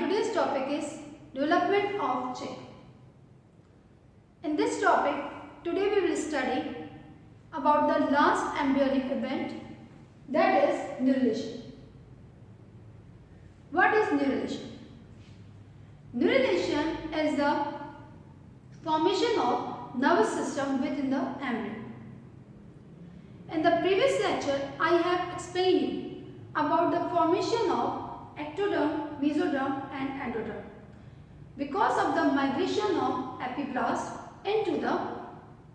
today's topic is development of chick. In this topic, today we will study about the last embryonic event, that is neurulation. What is neurulation? Neurulation is the formation of nervous system within the embryo. In the previous lecture, I have explained you about the formation of ectoderm, mesoderm and endoderm because of the migration of epiblast into the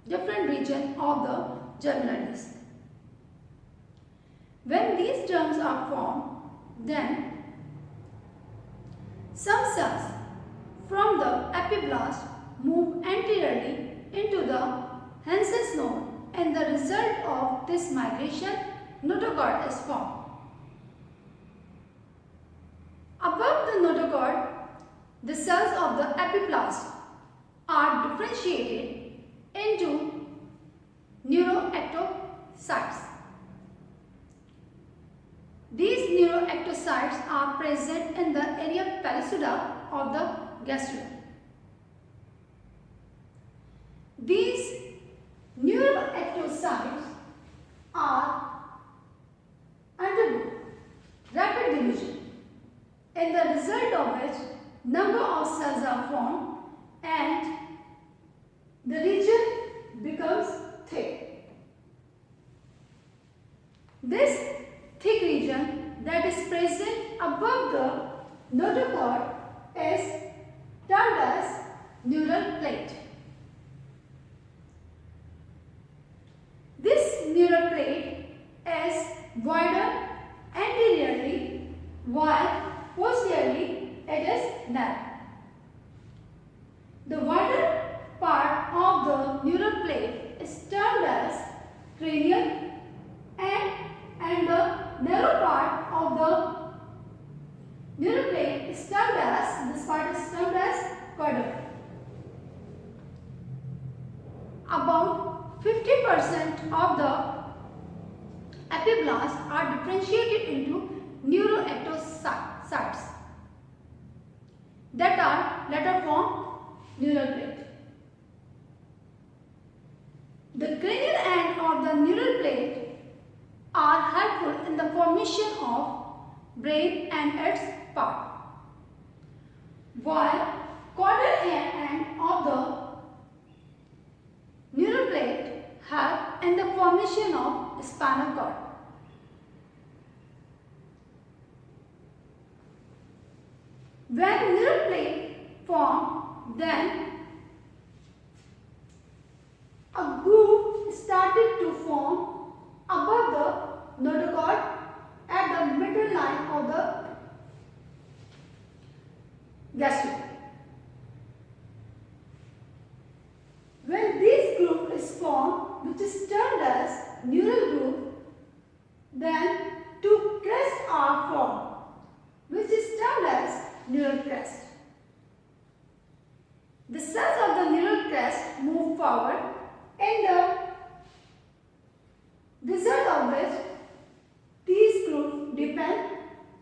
different region of the germinal disc. When these derms are formed, then some cells from the epiblast move anteriorly into the Hensen's node, and the result of this migration, notochord is formed. Above the notochord, the cells of the epiblast are differentiated into neuroectocytes. These neuroectocytes are present in the area pellucida of the gastrula. These neuroectocytes are undergo rapid division, in the result of which number of cells are formed and the region becomes thick. This thick region that is present above the notochord is termed as neural plate. This neural plate is wider anteriorly while posteriorly it is narrow. The wider part of the neural plate is termed as cranial and the narrow part of the neural plate is termed as, this part is termed as caudal. About 50% of the epiblasts are differentiated into neuroectocytes that are later form neural plate. The cranial end of the neural plate are helpful in the formation of brain and its part, while caudal end of the neural plate help in the formation of spinal cord. When neural plate formed, then a groove started to form above the notochord at the middle line of the gastrula. When this groove is formed, which is termed as neural groove, then two crests are formed, which is termed as neural crest. The cells of the neural crest move forward, in the result of which these grooves deepen,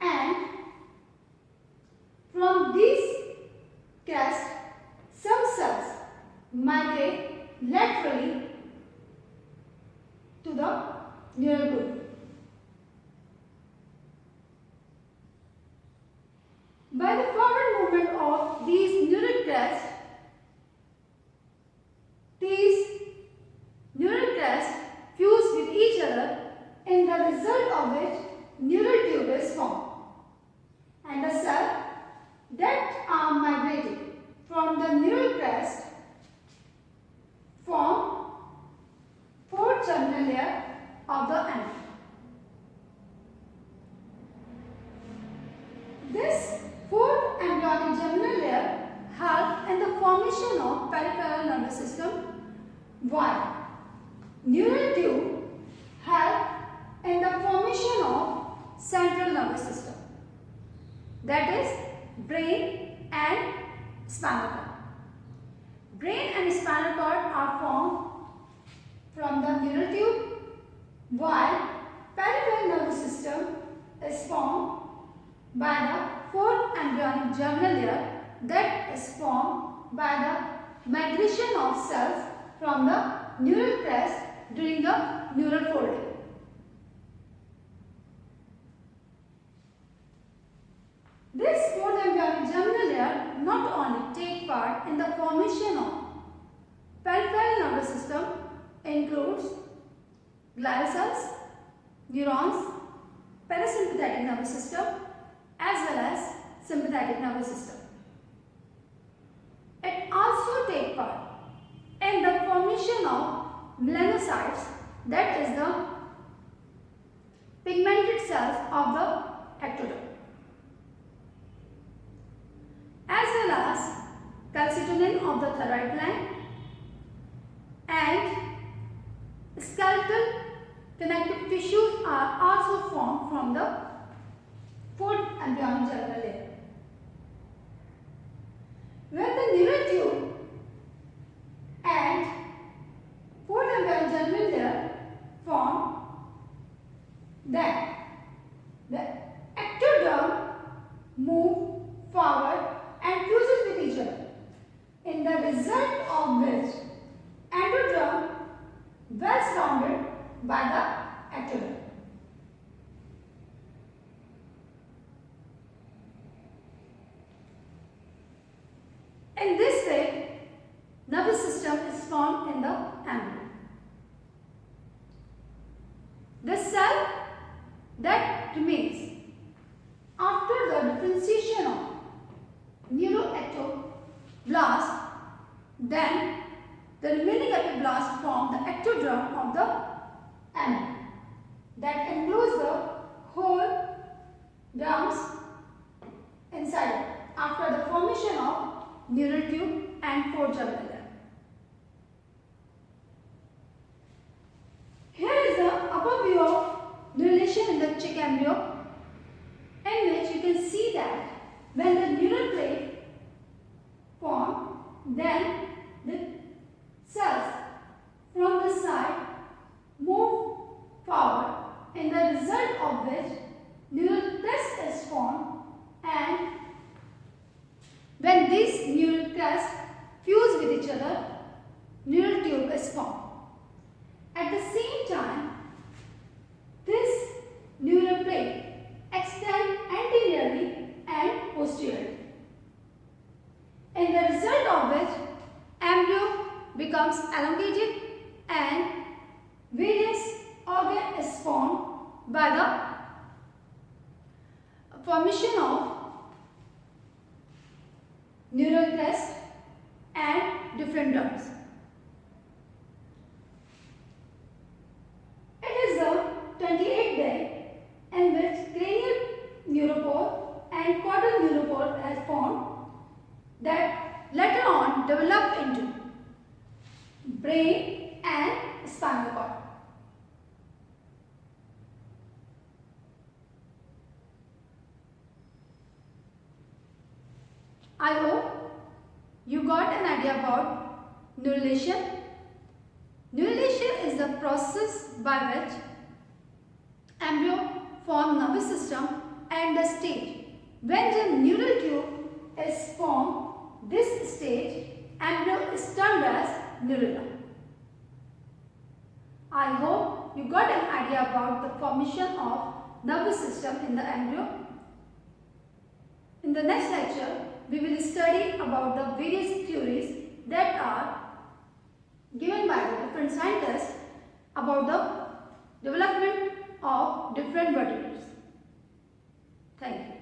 and from these crests some cells migrate laterally to the neural groove. By the forward movement of these neural crests, fuse with each other, in the result of which neural tube is formed, and the cells that are migrated from the neural crest form fourth terminal layer of the embryo. This fourth embryonic germinal layer helps in the formation of peripheral nervous system, while neural tube help in the formation of central nervous system, that is brain and spinal cord. Brain and spinal cord are formed from the neural tube, while peripheral nervous system is formed by the fourth embryonic germinal layer that is formed by the migration of cells from the neural crest during the neural folding. This fourth embryonic germinal layer not only take part in the formation of peripheral nervous system, includes glial cells, neurons, parasympathetic nervous system as well as sympathetic nervous system. It also takes part in the formation of melanocytes, that is the pigmented cells of the ectoderm, as well as calcitonin of the thyroid gland and skeletal connective tissues are also formed from the fourth embryonic germinal layer. When the neural tube and fourth embryonic germinal layer form, then the ectoderm move forward and fuses with each other, in the result of which endoderm well surrounded by the ectoderm. In this way, nervous system is formed in the embryo. The cell that remains after the differentiation of neuroectoblast, then the remaining epiblast form the ectoderm of the embryo that includes the whole derms inside it after the formation of neural tube and fourth germinal layer. Here is the upper view of neurulation in the chick embryo, in which you can see that when the neural plate form, then the cells from the side move forward, in the result of which neural crest is formed, and when these neural crests fuse with each other, neural tube is formed. At the same time, this neural plate extends anteriorly and posteriorly, in the result of which embryo becomes elongated and various organ is formed by the formation of neural crest and different derms. It is the 28th day in which cranial neuropore and caudal neuropore has formed that later on develop into brain and spinal cord. I hope you got an idea about neurulation. Neurulation is the process by which embryo form nervous system, and the stage when the neural tube is formed, this stage embryo is termed as neurula. I hope you got an idea about the formation of nervous system in the embryo. In the next lecture, we will study about the various theories that are given by the different scientists about the development of different vertebrates. Thank you.